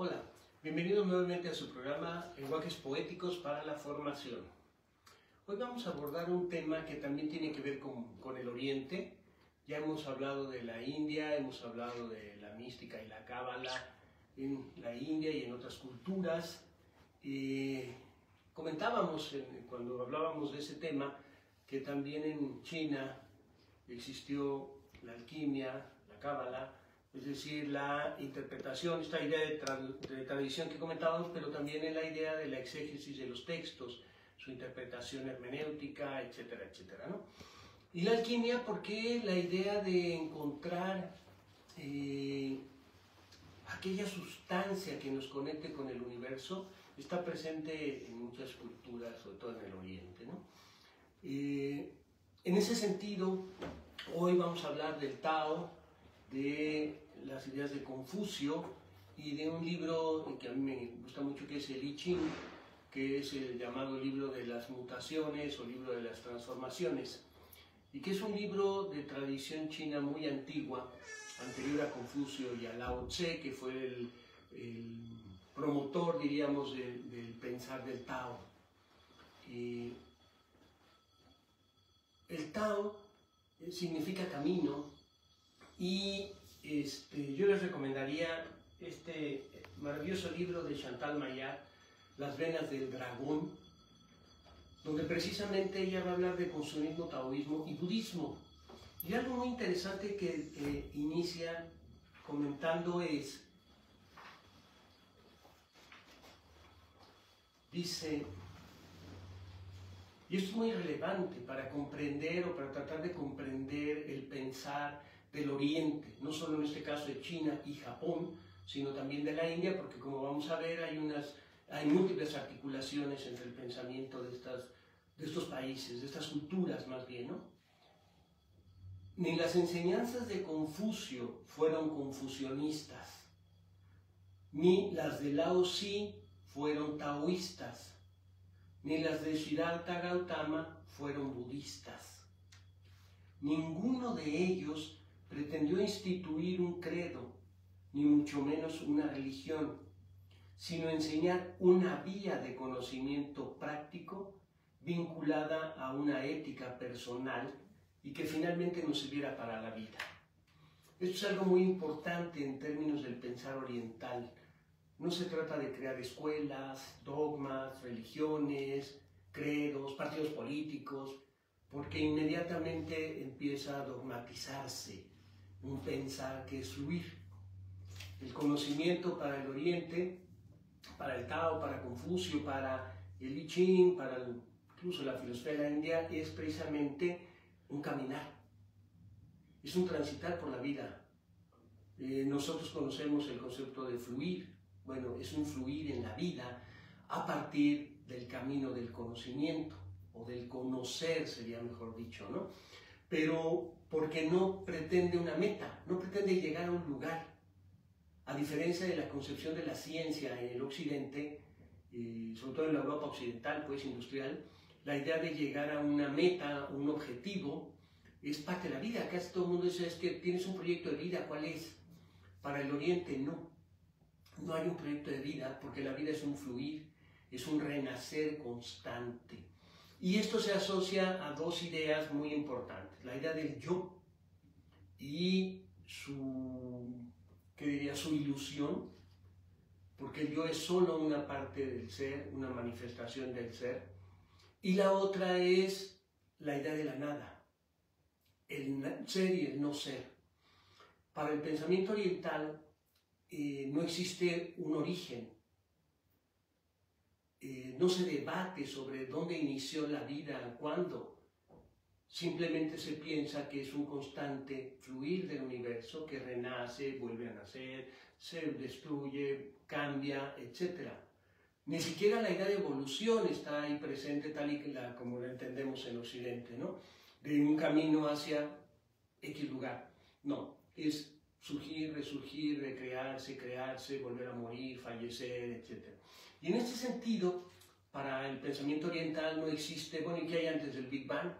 Hola, bienvenidos nuevamente a su programa Lenguajes Poéticos para la Formación. Hoy vamos a abordar un tema que también tiene que ver con el Oriente. Ya hemos hablado de la India, hemos hablado de la mística y la cábala en la India y en otras culturas. Comentábamos cuando hablábamos de ese tema que también en China existió la alquimia, la cábala, es decir, la interpretación, esta idea de tradición que comentábamos, pero también en la idea de la exégesis de los textos, su interpretación hermenéutica, etcétera, etcétera, ¿no? Y la alquimia, porque la idea de encontrar aquella sustancia que nos conecte con el universo está presente en muchas culturas, sobre todo en el Oriente, ¿no? En ese sentido, hoy vamos a hablar del Tao, de las ideas de Confucio y de un libro que a mí me gusta mucho, que es el I Ching, que es el llamado libro de las mutaciones o libro de las transformaciones, y que es un libro de tradición china muy antigua, anterior a Confucio y a Lao Tse, que fue el promotor, diríamos, del pensar del Tao. El Tao significa camino, y yo les recomendaría este maravilloso libro de Chantal Maillard, Las venas del dragón, donde precisamente ella va a hablar de consumismo, taoísmo y budismo. Y algo muy interesante que inicia comentando dice, y esto es muy relevante para comprender o para tratar de comprender el pensar del Oriente, no solo en este caso de China y Japón, sino también de la India, porque como vamos a ver hay múltiples articulaciones entre el pensamiento de estos países, de estas culturas más bien, ¿no? Ni las enseñanzas de Confucio fueron confucionistas, ni las de Lao Tse fueron taoístas, ni las de Siddhartha Gautama fueron budistas. Ninguno de ellos pretendió instituir un credo, ni mucho menos una religión, sino enseñar una vía de conocimiento práctico vinculada a una ética personal y que finalmente nos sirviera para la vida. Esto es algo muy importante en términos del pensar oriental. No se trata de crear escuelas, dogmas, religiones, credos, partidos políticos, porque inmediatamente empieza a dogmatizarse un pensar que es fluir. El conocimiento para el Oriente, para el Tao, para Confucio, para el I Ching, para incluso la filosofía de la India, es precisamente un caminar, es un transitar por la vida. Nosotros conocemos el concepto de fluir. Bueno, es un fluir en la vida a partir del camino del conocimiento, o del conocer sería mejor dicho, ¿no? Pero porque no pretende una meta, no pretende llegar a un lugar. A diferencia de la concepción de la ciencia en el Occidente, sobre todo en la Europa occidental, pues industrial, la idea de llegar a una meta, un objetivo, es parte de la vida. Casi todo el mundo dice, es que tienes un proyecto de vida, ¿cuál es? Para el Oriente no. No hay un proyecto de vida, porque la vida es un fluir, es un renacer constante. Y esto se asocia a dos ideas muy importantes: la idea del yo y su ilusión, porque el yo es solo una parte del ser, una manifestación del ser, y la otra es la idea de la nada, el ser y el no ser. Para el pensamiento oriental no existe un origen, no se debate sobre dónde inició la vida, cuándo. Simplemente se piensa que es un constante fluir del universo que renace, vuelve a nacer, se destruye, cambia, etc. Ni siquiera la idea de evolución está ahí presente tal y como la entendemos en Occidente, ¿no? De un camino hacia X lugar. No, es surgir, resurgir, recrearse, crearse, volver a morir, fallecer, etc. Y en este sentido, para el pensamiento oriental no existe, bueno, ¿y qué hay antes del Big Bang?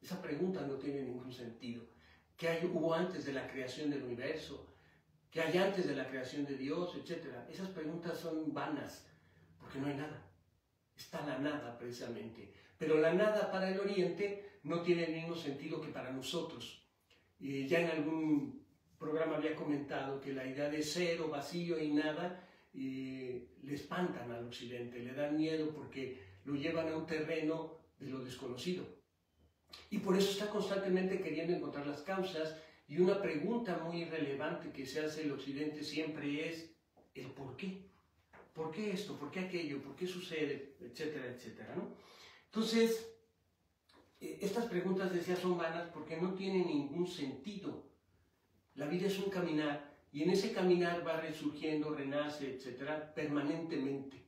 Esa pregunta no tiene ningún sentido. ¿Qué hubo antes de la creación del universo? ¿Qué hay antes de la creación de Dios, etcétera? Esas preguntas son vanas, porque no hay nada. Está la nada, precisamente. Pero la nada para el Oriente no tiene el mismo sentido que para nosotros. Ya en algún programa había comentado que la idea de cero, vacío y nada le espantan al Occidente, le dan miedo porque lo llevan a un terreno de lo desconocido. Y por eso está constantemente queriendo encontrar las causas, y una pregunta muy relevante que se hace el Occidente siempre es el por qué. ¿Por qué esto? ¿Por qué aquello? ¿Por qué sucede? Etcétera, etcétera, ¿no? Entonces, estas preguntas, decía, son vanas porque no tienen ningún sentido. La vida es un caminar, y en ese caminar va resurgiendo, renace, etcétera, permanentemente.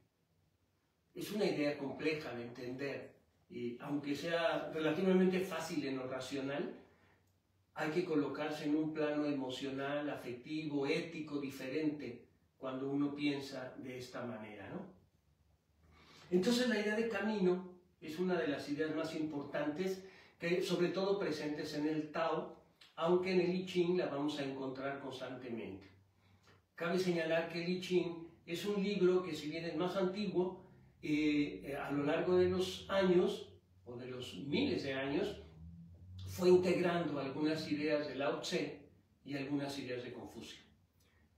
Es una idea compleja de entender, y aunque sea relativamente fácil en lo racional, hay que colocarse en un plano emocional, afectivo, ético, diferente, cuando uno piensa de esta manera, ¿no? Entonces la idea de camino es una de las ideas más importantes, que sobre todo presentes en el Tao, aunque en el I Ching la vamos a encontrar constantemente. Cabe señalar que el I Ching es un libro que, si bien es más antiguo, a lo largo de los años, o de los miles de años, fue integrando algunas ideas de Lao Tse y algunas ideas de Confucio.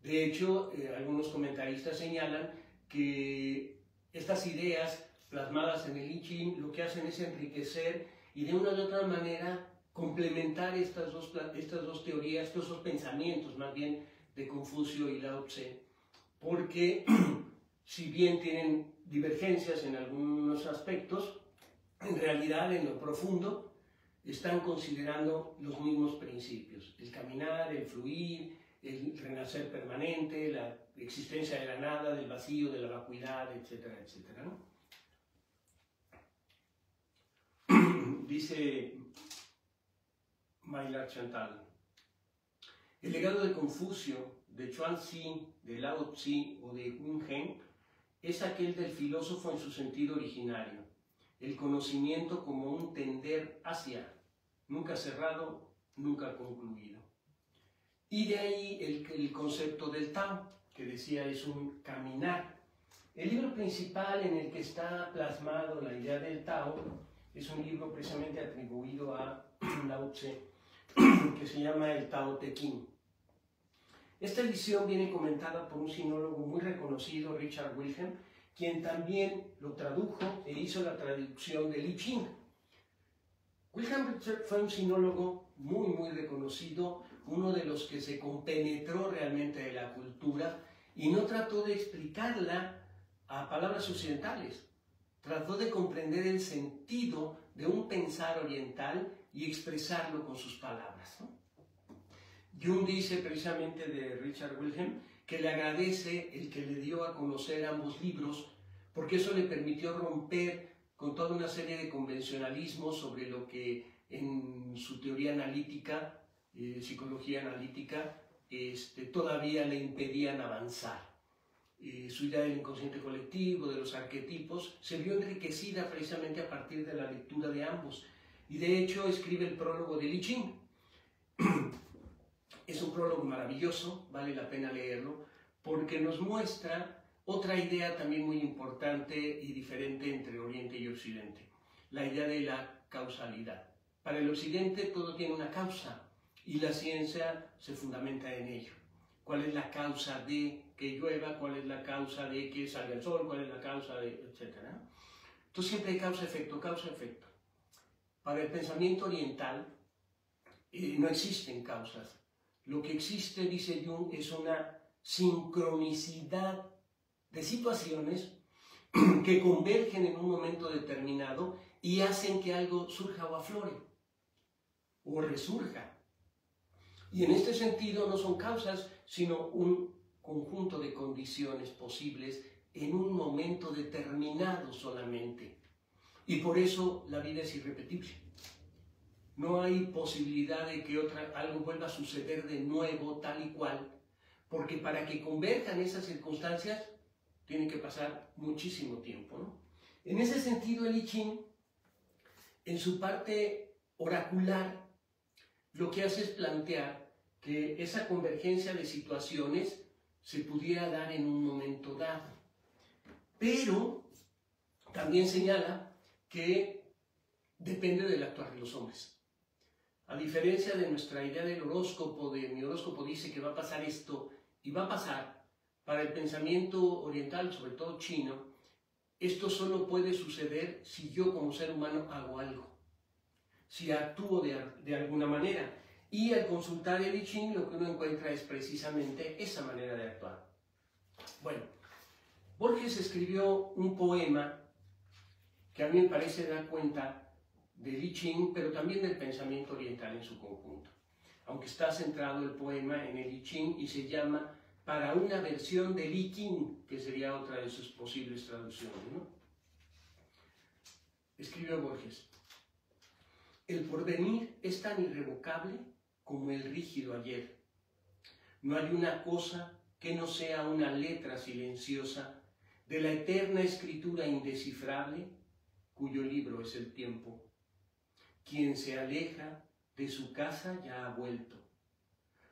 De hecho, algunos comentaristas señalan que estas ideas plasmadas en el I Ching lo que hacen es enriquecer y de una u otra manera complementar estas dos teorías, estos dos pensamientos más bien de Confucio y Lao Tse, porque si bien tienen divergencias en algunos aspectos, en realidad en lo profundo están considerando los mismos principios: el caminar, el fluir, el renacer permanente, la existencia de la nada, del vacío, de la vacuidad, etcétera, etcétera, ¿no? Dice Maylar Chantal: el legado de Confucio, de Chuanzi, de Lao Tzu o de Wingen es aquel del filósofo en su sentido originario, el conocimiento como un tender hacia, nunca cerrado, nunca concluido. Y de ahí el concepto del Tao, que decía es un caminar. El libro principal en el que está plasmado la idea del Tao es un libro precisamente atribuido a Lao Tse, que se llama el Tao Te Ching. Esta edición viene comentada por un sinólogo muy reconocido, Richard Wilhelm, quien también lo tradujo e hizo la traducción del I Ching. Wilhelm fue un sinólogo muy reconocido, uno de los que se compenetró realmente de la cultura y no trató de explicarla a palabras occidentales. Trató de comprender el sentido de un pensar oriental y expresarlo con sus palabras, ¿no? Jung dice precisamente de Richard Wilhelm que le agradece el que le dio a conocer ambos libros, porque eso le permitió romper con toda una serie de convencionalismos sobre lo que en su teoría analítica, psicología analítica, todavía le impedían avanzar. Su idea del inconsciente colectivo, de los arquetipos, se vio enriquecida precisamente a partir de la lectura de ambos. Y de hecho escribe el prólogo de I Ching. Es un prólogo maravilloso, vale la pena leerlo, porque nos muestra otra idea también muy importante y diferente entre Oriente y Occidente: la idea de la causalidad. Para el Occidente todo tiene una causa y la ciencia se fundamenta en ello. ¿Cuál es la causa de que llueva? ¿Cuál es la causa de que salga el sol? ¿Cuál es la causa de etcétera? Entonces siempre hay causa-efecto, causa-efecto. Para el pensamiento oriental no existen causas. Lo que existe, dice Jung, es una sincronicidad de situaciones que convergen en un momento determinado y hacen que algo surja o aflore o resurja. Y en este sentido no son causas, sino un conjunto de condiciones posibles en un momento determinado solamente. Y por eso la vida es irrepetible. No hay posibilidad de que algo vuelva a suceder de nuevo, tal y cual, porque para que converjan esas circunstancias tiene que pasar muchísimo tiempo, ¿no? En ese sentido, el I Ching, en su parte oracular, lo que hace es plantear que esa convergencia de situaciones se pudiera dar en un momento dado. Pero también señala que depende del actuar de los hombres. A diferencia de nuestra idea del horóscopo, mi horóscopo dice que va a pasar esto y va a pasar, para el pensamiento oriental, sobre todo chino, esto solo puede suceder si yo como ser humano hago algo, si actúo de alguna manera. Y al consultar el I Ching lo que uno encuentra es precisamente esa manera de actuar. Bueno, Borges escribió un poema que a mí me parece dar cuenta del I Ching, pero también del pensamiento oriental en su conjunto. Aunque está centrado el poema en el I Ching y se llama Para una versión del I Ching, que sería otra de sus posibles traducciones, ¿no? Escribió Borges: el porvenir es tan irrevocable como el rígido ayer. No hay una cosa que no sea una letra silenciosa de la eterna escritura indescifrable, cuyo libro es el tiempo. Quien se aleja de su casa ya ha vuelto.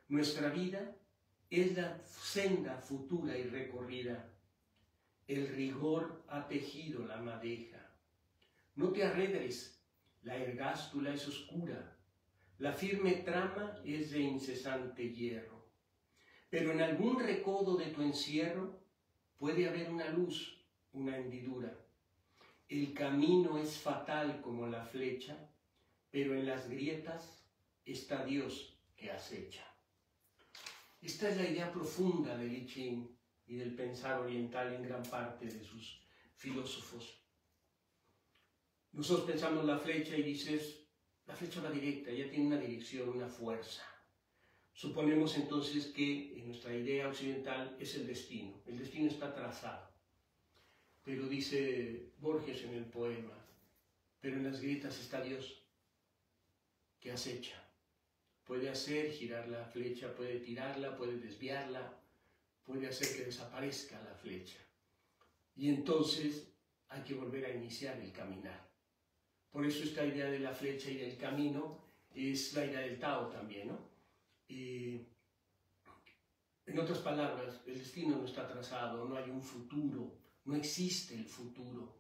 Nuestra vida es la senda futura y recorrida. El rigor ha tejido la madeja. No te arredres, la ergástula es oscura. La firme trama es de incesante hierro. Pero en algún recodo de tu encierro puede haber una luz, una hendidura. El camino es fatal como la flecha, pero en las grietas está Dios que acecha. Esta es la idea profunda del I Ching y del pensar oriental en gran parte de sus filósofos. Nosotros pensamos la flecha y dices, la flecha va directa, ya tiene una dirección, una fuerza. Suponemos entonces que en nuestra idea occidental es el destino está trazado. Pero dice Borges en el poema, pero en las grietas está Dios que acecha. Puede hacer girar la flecha, puede tirarla, puede desviarla, puede hacer que desaparezca la flecha. Y entonces hay que volver a iniciar el caminar. Por eso esta idea de la flecha y del camino es la idea del Tao también, ¿no? En otras palabras, el destino no está trazado, no hay un futuro, no existe el futuro.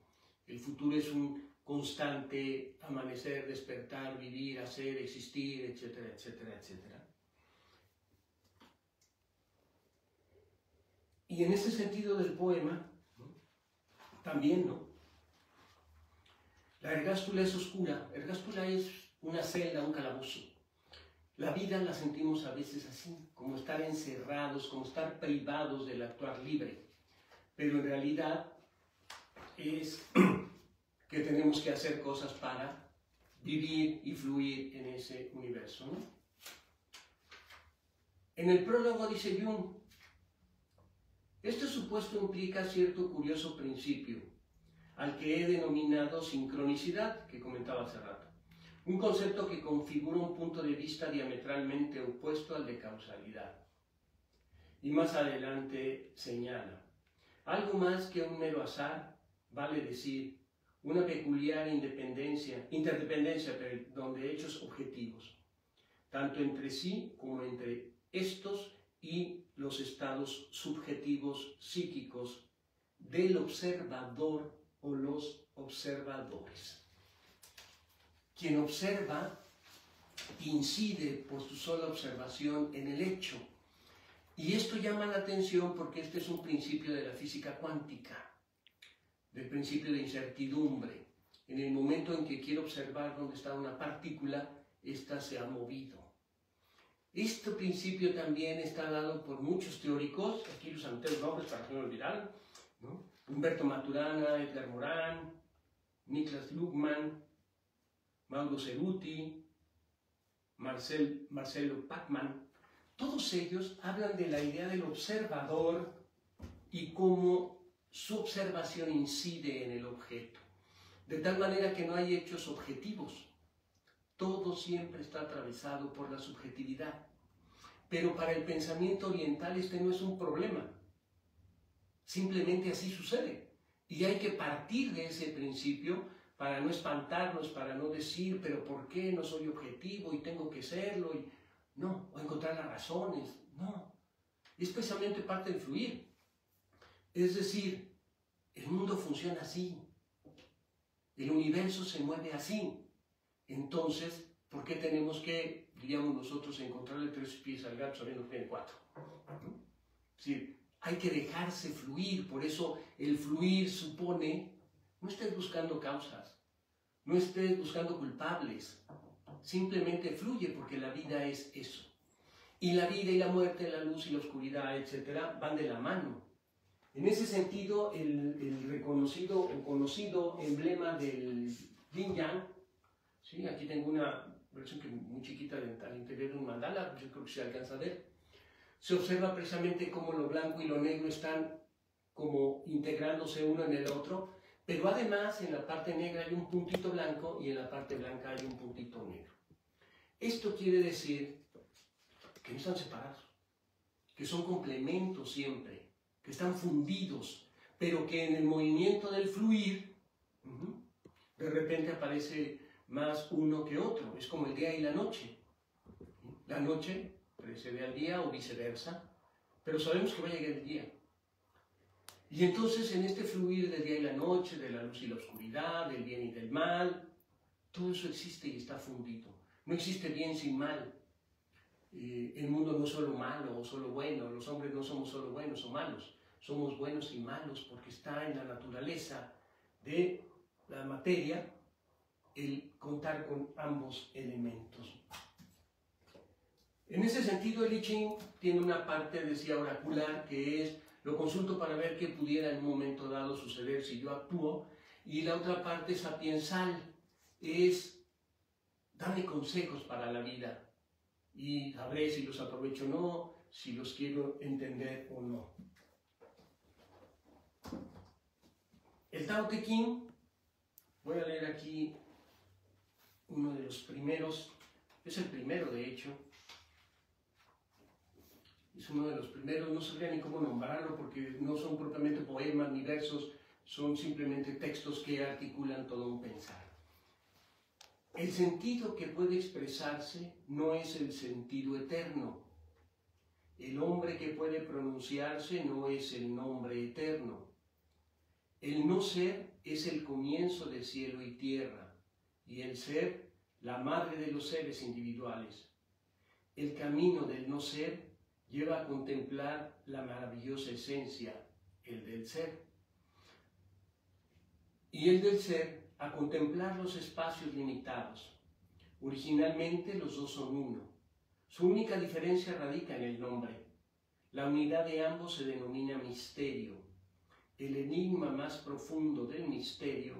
El futuro es un constante amanecer, despertar, vivir, hacer, existir, etcétera, etcétera, etcétera. Y en ese sentido del poema, ¿no? También, ¿no? La ergástula es oscura. Ergástula es una celda, un calabozo. La vida la sentimos a veces así, como estar encerrados, como estar privados del actuar libre. Pero en realidad es que tenemos que hacer cosas para vivir y fluir en ese universo, ¿no? En el prólogo dice Jung, este supuesto implica cierto curioso principio, al que he denominado sincronicidad, que comentaba hace rato. Un concepto que configura un punto de vista diametralmente opuesto al de causalidad. Y más adelante señala, algo más que un mero azar, vale decir, una peculiar interdependencia de hechos objetivos, tanto entre sí como entre estos y los estados subjetivos psíquicos del observador o los observadores. Quien observa incide por su sola observación en el hecho. Y esto llama la atención porque este es un principio de la física cuántica, del principio de incertidumbre. En el momento en que quiero observar dónde está una partícula, ésta se ha movido. Este principio también está dado por muchos teóricos, aquí los anoté los nombres para que no lo olvidaran, ¿no? Humberto Maturana, Edgar Morin, Niklas Luhmann, Mauro Ceruti, Marcelo Pachmann. Todos ellos hablan de la idea del observador y cómo su observación incide en el objeto, de tal manera que no hay hechos objetivos. Todo siempre está atravesado por la subjetividad. Pero para el pensamiento oriental este no es un problema. Simplemente así sucede. Y hay que partir de ese principio para no espantarnos, para no decir, pero ¿por qué no soy objetivo y tengo que serlo? no, o encontrar las razones, no. Es precisamente parte del fluir. Es decir, el mundo funciona así, el universo se mueve así. Entonces, ¿por qué tenemos que, diríamos nosotros, encontrarle 3 pies al gato sabiendo que tiene 4? Es decir, hay que dejarse fluir, por eso el fluir supone, no estés buscando causas, no estés buscando culpables, simplemente fluye porque la vida es eso. Y la vida y la muerte, la luz y la oscuridad, etcétera, van de la mano. En ese sentido, el reconocido o conocido emblema del Yin Yang, ¿sí? Aquí tengo una versión muy chiquita al interior de un mandala, yo creo que se alcanza a ver. Se observa precisamente cómo lo blanco y lo negro están como integrándose uno en el otro, pero además en la parte negra hay un puntito blanco y en la parte blanca hay un puntito negro. Esto quiere decir que no están separados, que son complementos siempre, que están fundidos, pero que en el movimiento del fluir, de repente aparece más uno que otro. Es como el día y la noche. La noche precede al día o viceversa, pero sabemos que va a llegar el día. Y entonces en este fluir del día y la noche, de la luz y la oscuridad, del bien y del mal, todo eso existe y está fundido. No existe bien sin mal. El mundo no es solo malo o solo bueno, los hombres no somos solo buenos o malos, somos buenos y malos porque está en la naturaleza de la materia el contar con ambos elementos. En ese sentido, el I Ching tiene una parte, decía, oracular, que es, lo consulto para ver qué pudiera en un momento dado suceder si yo actúo, y la otra parte sapiensal es, dame consejos para la vida, y sabré si los aprovecho o no, si los quiero entender o no. El Tao Te Ching, voy a leer aquí uno de los primeros, es el primero de hecho, es uno de los primeros, no sabría ni cómo nombrarlo porque no son propiamente poemas ni versos, son simplemente textos que articulan todo un pensar. El sentido que puede expresarse no es el sentido eterno. El hombre que puede pronunciarse no es el nombre eterno. El no ser es el comienzo de cielo y tierra, y el ser, la madre de los seres individuales. El camino del no ser lleva a contemplar la maravillosa esencia, el del ser. Y el del ser a contemplar los espacios limitados. Originalmente los dos son uno. Su única diferencia radica en el nombre. La unidad de ambos se denomina misterio. El enigma más profundo del misterio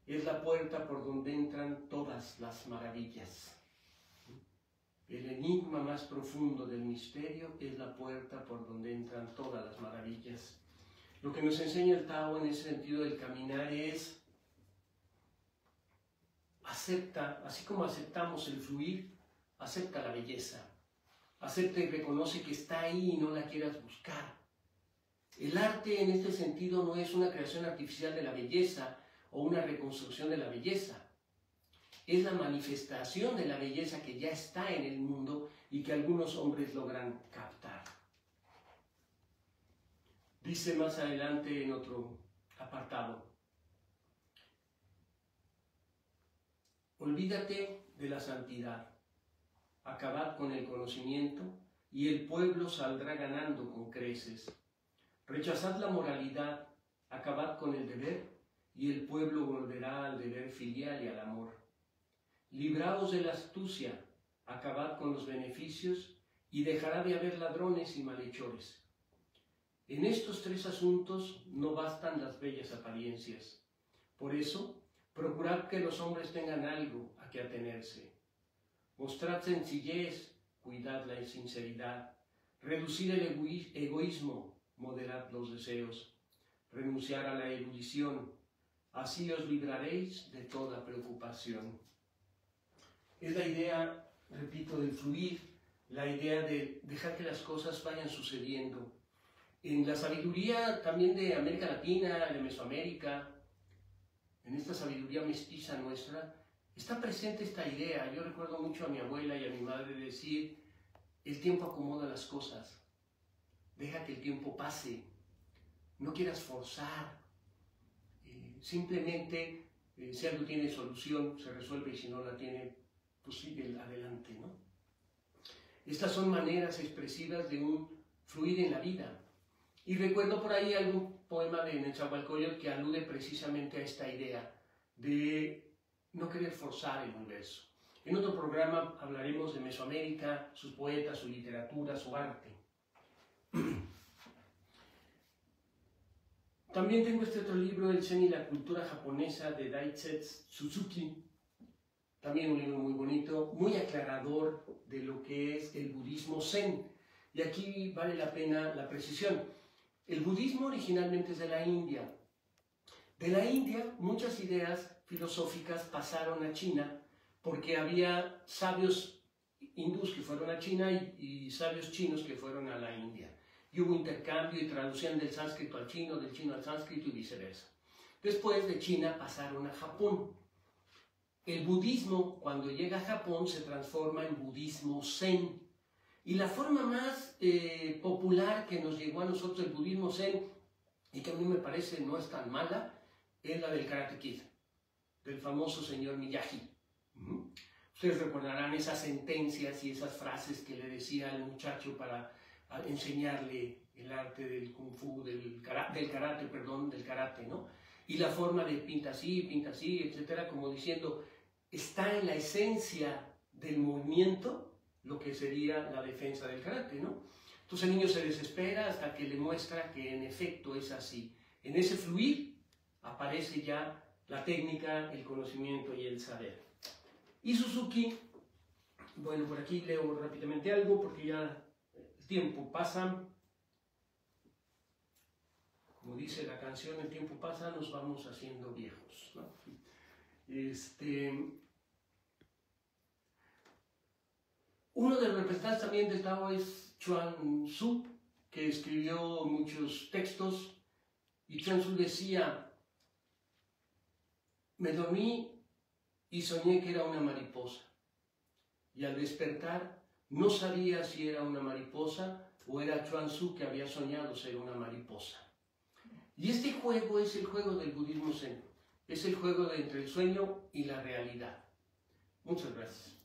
es la puerta por donde entran todas las maravillas. El enigma más profundo del misterio es la puerta por donde entran todas las maravillas. Lo que nos enseña el Tao en ese sentido del caminar es acepta, así como aceptamos el fluir, acepta la belleza. Acepta y reconoce que está ahí y no la quieras buscar. El arte en este sentido no es una creación artificial de la belleza o una reconstrucción de la belleza. Es la manifestación de la belleza que ya está en el mundo y que algunos hombres logran captar. Dice más adelante en otro apartado: olvídate de la santidad, acabad con el conocimiento y el pueblo saldrá ganando con creces. Rechazad la moralidad, acabad con el deber y el pueblo volverá al deber filial y al amor. Libraos de la astucia, acabad con los beneficios y dejará de haber ladrones y malhechores. En estos 3 asuntos no bastan las bellas apariencias. Por eso, procurad que los hombres tengan algo a que atenerse. Mostrad sencillez, cuidad la sinceridad, reducid el egoísmo, moderad los deseos, renunciar a la erudición, así os libraréis de toda preocupación. Es la idea, repito, del fluir, la idea de dejar que las cosas vayan sucediendo. En la sabiduría también de América Latina, de Mesoamérica, en esta sabiduría mestiza nuestra, está presente esta idea. Yo recuerdo mucho a mi abuela y a mi madre decir el tiempo acomoda las cosas. Deja que el tiempo pase. No quieras forzar. Simplemente, si algo tiene solución, se resuelve, y si no la tiene, pues sigue adelante, ¿no? Estas son maneras expresivas de un fluir en la vida. Y recuerdo por ahí algún poema de Nezahualcóyotl que alude precisamente a esta idea de no querer forzar el universo. En otro programa hablaremos de Mesoamérica, sus poetas, su literatura, su arte. También tengo este otro libro, El Zen y la cultura japonesa, de Daisetsu Suzuki. También un libro muy bonito, muy aclarador de lo que es el budismo Zen. Y aquí vale la pena la precisión. El budismo originalmente es de la India. De la India, muchas ideas filosóficas pasaron a China porque había sabios hindús que fueron a China y sabios chinos que fueron a la India. Y hubo intercambio y traducción del sánscrito al chino, del chino al sánscrito y viceversa. Después de China pasaron a Japón. El budismo, cuando llega a Japón, se transforma en budismo Zen. Y la forma más popular que nos llegó a nosotros el budismo Zen, y que a mí me parece no es tan mala, es la del Karate Kid, del famoso señor Miyagi. Ustedes recordarán esas sentencias y esas frases que le decía al muchacho para enseñarle el arte del kung fu, del karate, ¿no? Y la forma de pinta así, etcétera, como diciendo, está en la esencia del movimiento lo que sería la defensa del karate, ¿no? Entonces el niño se desespera hasta que le muestra que en efecto es así. En ese fluir aparece ya la técnica, el conocimiento y el saber. Y Suzuki, bueno, por aquí leo rápidamente algo porque ya el tiempo pasa. Como dice la canción, el tiempo pasa, nos vamos haciendo viejos, ¿no? Uno de los representantes también del Tao es Chuang Tzu, que escribió muchos textos, y Chuang Tzu decía: me dormí y soñé que era una mariposa, y al despertar no sabía si era una mariposa o era Chuang Tzu que había soñado ser una mariposa. Y este juego es el juego del budismo Zen, es el juego de entre el sueño y la realidad. Muchas gracias.